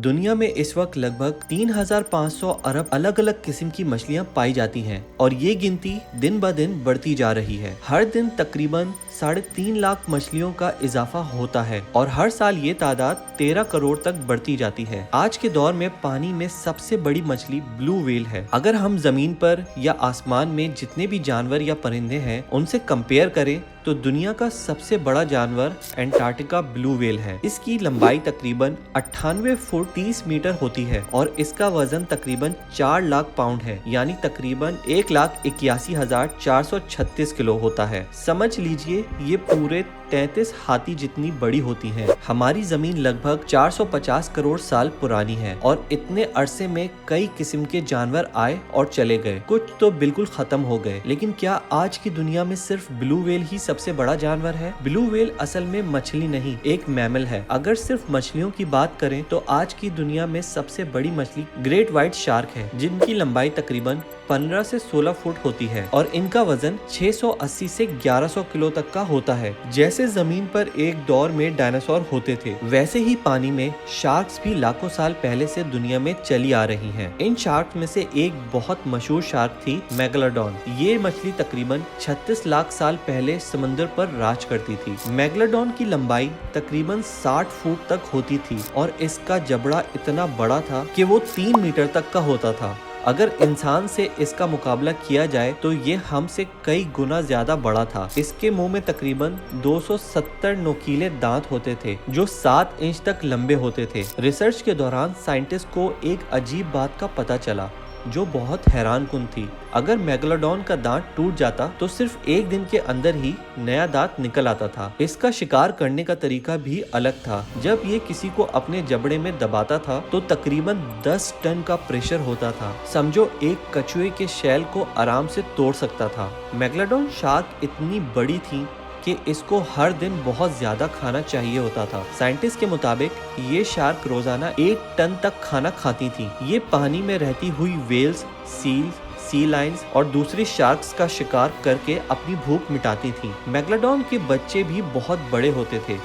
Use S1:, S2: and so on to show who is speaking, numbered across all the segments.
S1: दुनिया में इस वक्त लगभग 3,500 अरब अलग अलग किस्म की मछलियां पाई जाती हैं और ये गिनती दिन ब दिन बढ़ती जा रही है। हर दिन तकरीबन 3.5 लाख मछलियों का इजाफा होता है और हर साल ये तादाद 13 करोड़ तक बढ़ती जाती है। आज के दौर में पानी में सबसे बड़ी मछली ब्लू व्हेल है। अगर हम जमीन पर या आसमान में जितने भी जानवर या परिंदे हैं उनसे कंपेयर करें तो दुनिया का सबसे बड़ा जानवर एंटार्क्टिका ब्लू व्हेल है। इसकी लंबाई तकरीबन 98 फुट 30 मीटर होती है और इसका वजन तकरीबन 4 लाख पाउंड है, यानी तकरीबन 1,81,436 किलो होता है। समझ लीजिए ये पूरे 33 हाथी जितनी बड़ी होती है। हमारी जमीन लगभग 450 करोड़ साल पुरानी है और इतने अरसे में कई किस्म के जानवर आए और चले गए, कुछ तो बिल्कुल खत्म हो गए। लेकिन क्या आज की दुनिया में सिर्फ ब्लू व्हेल ही सबसे बड़ा जानवर है? ब्लू व्हेल असल में मछली नहीं, एक मैमल है। अगर सिर्फ मछलियों की बात करें तो आज की दुनिया में सबसे बड़ी मछली ग्रेट व्हाइट शार्क है, जिनकी लंबाई तकरीबन 15 से 16 फुट होती है और इनका वजन 680 से 1100 किलो तक का होता है। जैसे जमीन पर एक दौर में डायनासोर होते थे, वैसे ही पानी में शार्क्स भी लाखों साल पहले से दुनिया में चली आ रही हैं। इन शार्क में से एक बहुत मशहूर शार्क थी मेगालोडॉन। ये मछली तकरीबन 36 लाख साल पहले समुद्र पर राज करती थी। मेगालोडॉन की लंबाई तकरीबन 60 फुट तक होती थी और इसका जबड़ा इतना बड़ा था कि वो 3 मीटर तक का होता था। अगर इंसान से इसका मुकाबला किया जाए तो ये हमसे कई गुना ज्यादा बड़ा था। इसके मुंह में तकरीबन 270 नुकीले दांत होते थे जो 7 इंच तक लंबे होते थे। रिसर्च के दौरान साइंटिस्ट को एक अजीब बात का पता चला जो बहुत हैरानकुन थी। अगर मेगालोडॉन का दांत टूट जाता तो सिर्फ एक दिन के अंदर ही नया दांत निकल आता था। इसका शिकार करने का तरीका भी अलग था। जब ये किसी को अपने जबड़े में दबाता था तो तकरीबन 10 टन का प्रेशर होता था। समझो एक कछुए के शैल को आराम से तोड़ सकता था। मेगालोडॉन शार्क इतनी बड़ी थी कि इसको हर दिन बहुत ज्यादा खाना चाहिए होता था। साइंटिस्ट के मुताबिक ये शार्क रोजाना 1 टन तक खाना खाती थी। ये पानी में रहती हुई वेल्स, सील्स, सी लाइन्स और दूसरी शार्क्स का शिकार करके अपनी भूख मिटाती थी। मेगालोडॉन के बच्चे भी बहुत बड़े होते थे।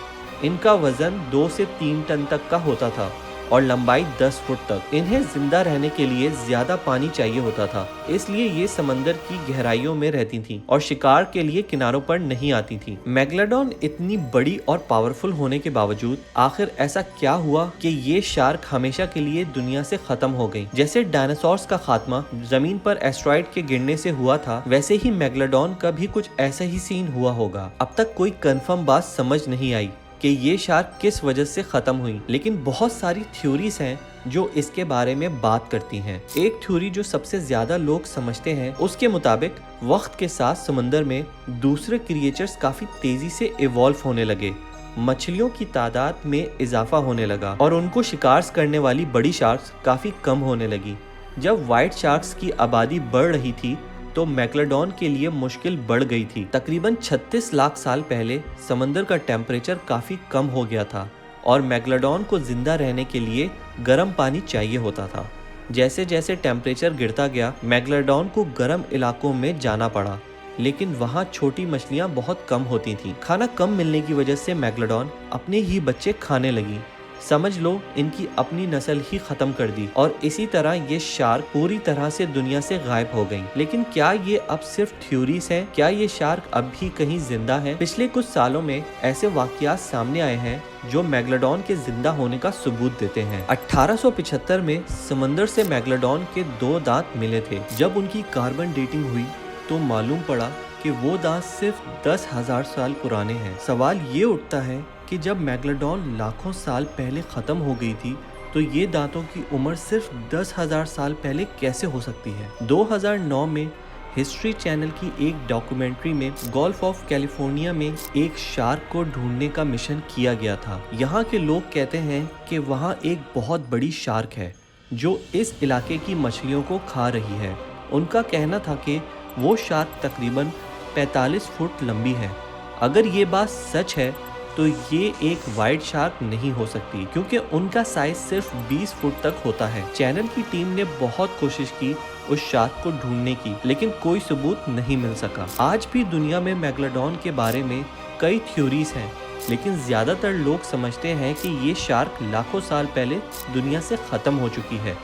S1: इनका वजन 2 से 3 टन तक का होता था और लंबाई 10 फुट तक। इन्हें जिंदा रहने के लिए ज्यादा पानी चाहिए होता था, इसलिए ये समंदर की गहराइयों में रहती थीं और शिकार के लिए किनारों पर नहीं आती थीं। मेगालोडॉन इतनी बड़ी और पावरफुल होने के बावजूद आखिर ऐसा क्या हुआ कि ये शार्क हमेशा के लिए दुनिया से खत्म हो गई? जैसे डायनासोर्स का खात्मा जमीन पर एस्ट्रॉइड के गिरने से हुआ था, वैसे ही मेगालोडॉन का भी कुछ ऐसा ही सीन हुआ होगा। अब तक कोई कंफर्म बात समझ नहीं आई कि ये शार्क किस वजह से खत्म हुई, लेकिन बहुत सारी थ्योरीज हैं जो इसके बारे में बात करती हैं। एक थ्योरी जो सबसे ज्यादा लोग समझते हैं, उसके मुताबिक वक्त के साथ समंदर में दूसरे क्रिएचर्स काफी तेजी से इवॉल्व होने लगे। मछलियों की तादाद में इजाफा होने लगा और उनको शिकार करने वाली बड़ी शार्क्स काफी कम होने लगी। जब व्हाइट शार्क्स की आबादी बढ़ रही थी तो मेगालोडॉन के लिए मुश्किल बढ़ गई थी। तकरीबन 36 लाख साल पहले समंदर का टेम्परेचर काफी कम हो गया था और मेगालोडॉन को जिंदा रहने के लिए गर्म पानी चाहिए होता था। जैसे जैसे टेम्परेचर गिरता गया, मेगालोडॉन को गर्म इलाकों में जाना पड़ा, लेकिन वहाँ छोटी मछलियाँ बहुत कम होती थीं। खाना कम मिलने की वजह से मेगालोडॉन अपने ही बच्चे खाने लगी। समझ लो इनकी अपनी नस्ल ही खत्म कर दी और इसी तरह ये शार्क पूरी तरह से दुनिया से गायब हो गई। लेकिन क्या ये अब सिर्फ थ्योरीज हैं? क्या ये शार्क अब भी कहीं जिंदा है? पिछले कुछ सालों में ऐसे वाकयात सामने आए हैं जो मेगालोडॉन के जिंदा होने का सबूत देते हैं। 1875 में समंदर से मेगालोडॉन के 2 दांत मिले थे। जब उनकी कार्बन डेटिंग हुई तो मालूम पड़ा कि वो दांत सिर्फ 10,000 साल पुराने हैं। सवाल ये उठता है कि जब मेगालोडॉन लाखों साल पहले खत्म हो गई थी तो ये दांतों की उम्र सिर्फ 10,000 साल पहले कैसे हो सकती है? 2009 में हिस्ट्री चैनल की एक डॉक्यूमेंट्री में गल्फ ऑफ कैलिफोर्निया में एक शार्क को ढूंढने का मिशन किया गया था। यहाँ के लोग कहते हैं कि वहाँ एक बहुत बड़ी शार्क है जो इस इलाके की मछलियों को खा रही है। उनका कहना था कि वो शार्क तकरीबन 45 फुट लंबी है। अगर ये बात सच है तो ये एक व्हाइट शार्क नहीं हो सकती, क्योंकि उनका साइज सिर्फ 20 फुट तक होता है। चैनल की टीम ने बहुत कोशिश की उस शार्क को ढूंढने की, लेकिन कोई सबूत नहीं मिल सका। आज भी दुनिया में मेगालोडॉन के बारे में कई थ्योरीज हैं लेकिन ज्यादातर लोग समझते हैं कि ये शार्क लाखों साल पहले दुनिया से खत्म हो चुकी है।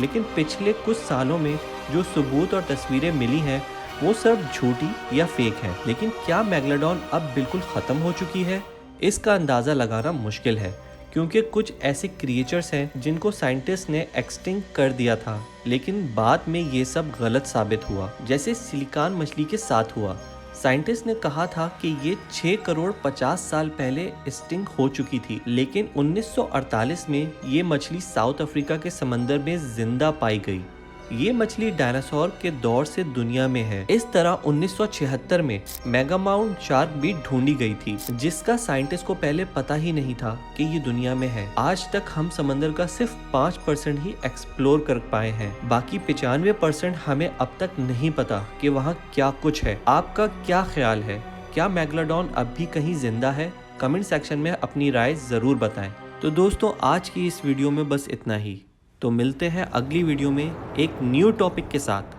S1: लेकिन पिछले कुछ सालों में जो सबूत और तस्वीरें मिली हैं वो सब झूठी या फेक हैं। लेकिन क्या मेगालोडॉन अब बिल्कुल खत्म हो चुकी है? इसका अंदाजा लगाना मुश्किल है, क्योंकि कुछ ऐसे क्रिएचर्स हैं जिनको साइंटिस्ट ने एक्सटिंक्ट कर दिया था, लेकिन बाद में ये सब गलत साबित हुआ, जैसे सिलिकॉन मछली के साथ हुआ। साइंटिस्ट ने कहा था कि ये 6 करोड़ 50 साल पहले एक्सटिंक्ट हो चुकी थी, लेकिन 1948 में ये मछली साउथ अफ्रीका के समंदर में जिंदा पाई गई। ये मछली डायनासोर के दौर से दुनिया में है। इस तरह 1976 में मेगामाउंट शार्क भी ढूंढी गई थी, जिसका साइंटिस्ट को पहले पता ही नहीं था कि ये दुनिया में है। आज तक हम समंदर का सिर्फ 5% ही एक्सप्लोर कर पाए हैं। बाकी 95% हमें अब तक नहीं पता कि वहाँ क्या कुछ है। आपका क्या ख्याल है? क्या मेगालोडॉन अब भी कहीं जिंदा है? कमेंट सेक्शन में अपनी राय जरूर बताएं। तो दोस्तों, आज की इस वीडियो में बस इतना ही। तो मिलते हैं अगली वीडियो में एक न्यू टॉपिक के साथ।